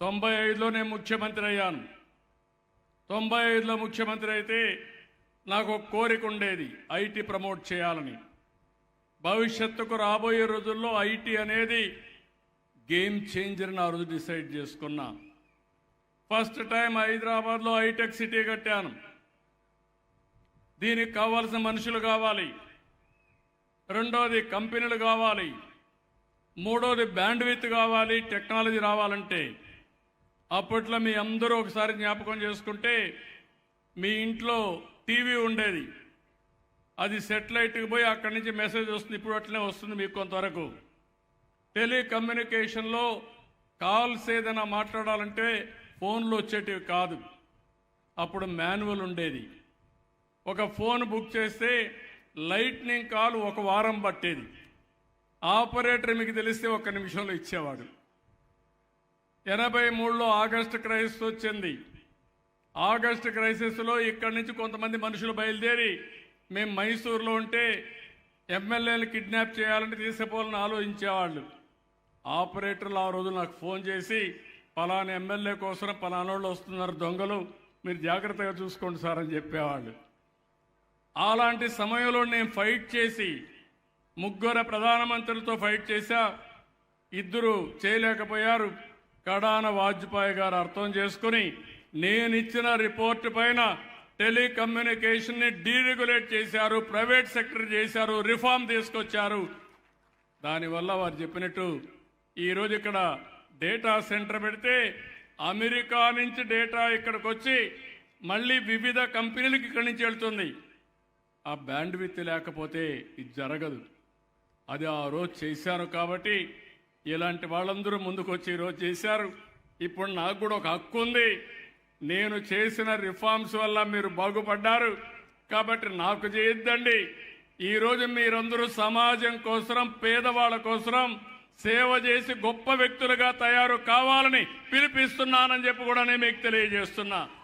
95లో నేను ముఖ్యమంత్రి అయ్యాను. 95లో ముఖ్యమంత్రి అయితే నాకు ఒక కోరిక ఉండేది, ఐటీ ప్రమోట్ చేయాలని. భవిష్యత్తుకు రాబోయే రోజుల్లో ఐటీ అనేది గేమ్ చేంజర్ అని ఆ రోజు డిసైడ్ చేసుకున్నా. ఫస్ట్ టైం హైదరాబాద్లో హైటెక్ సిటీ కట్టాను. దీనికి కావాల్సిన మనుషులు కావాలి, రెండోది కంపెనీలు కావాలి, మూడోది బ్యాండ్విడ్త్ కావాలి, టెక్నాలజీ రావాలంటే. అప్పట్లో మీ అందరూ ఒకసారి జ్ఞాపకం చేసుకుంటే మీ ఇంట్లో టీవీ ఉండేది, అది సెటిలైట్కి పోయి అక్కడి నుంచి మెసేజ్ వస్తుంది. ఇప్పుడు అట్లనే వస్తుంది మీకు కొంతవరకు. టెలికమ్యూనికేషన్లో కాల్స్ ఏదైనా మాట్లాడాలంటే ఫోన్లు వచ్చేటివి కాదు, అప్పుడు మాన్యువల్ ఉండేది. ఒక ఫోన్ బుక్ చేస్తే లైట్నింగ్ కాల్ ఒక వారం పట్టేది. ఆపరేటర్ మీకు తెలిస్తే 1 నిమిషంలో ఇచ్చేవాడు. 83లో ఆగస్టు క్రైసిస్ వచ్చింది. ఆగస్టు క్రైసిస్లో ఇక్కడి నుంచి కొంతమంది మనుషులు బయలుదేరి మేము మైసూరులో ఉంటే ఎమ్మెల్యేలు కిడ్నాప్ చేయాలంటే తీసుకుపోవాలని ఆలోచించేవాళ్ళు. ఆపరేటర్లు ఆ రోజు నాకు ఫోన్ చేసి పలానా ఎమ్మెల్యే కోసం పలానోళ్ళు వస్తున్నారు దొంగలు, మీరు జాగ్రత్తగా చూసుకోండి సార్ అని చెప్పేవాళ్ళు. అలాంటి సమయంలో నేను ఫైట్ చేసి 3 ప్రధానమంత్రులతో ఫైట్ చేశా. 2 చేయలేకపోయారు. కడాన వాజ్పేయి గారు అర్థం చేసుకుని నేను ఇచ్చిన రిపోర్టు పైన టెలికమ్యూనికేషన్ని డీరెగ్యులేట్ చేశారు, ప్రైవేట్ సెక్టర్ చేశారు, రిఫార్మ్ తీసుకొచ్చారు. దానివల్ల వారు చెప్పినట్టు ఈరోజు ఇక్కడ డేటా సెంటర్ పెడితే అమెరికా నుంచి డేటా ఇక్కడికి వచ్చి మళ్ళీ వివిధ కంపెనీలకు ఇక్కడి నుంచి వెళ్తుంది. ఆ బ్యాండ్విడ్త్ లేకపోతే ఇది జరగదు. అది ఆ రోజు చేశారు కాబట్టి ఇలాంటి వాళ్ళందరూ ముందుకు వచ్చి ఈరోజు చేశారు. ఇప్పుడు నాకు కూడా ఒక హక్కు ఉంది. నేను చేసిన రిఫార్మ్స్ వల్ల మీరు బాగుపడ్డారు కాబట్టి నాకు చేయొద్దండి. ఈరోజు మీరందరూ సమాజం కోసం, పేదవాళ్ళ కోసం సేవ చేసి గొప్ప వ్యక్తులుగా తయారు కావాలని పిలిపిస్తున్నానని చెప్పి కూడా నేను మీకు తెలియజేస్తున్నా.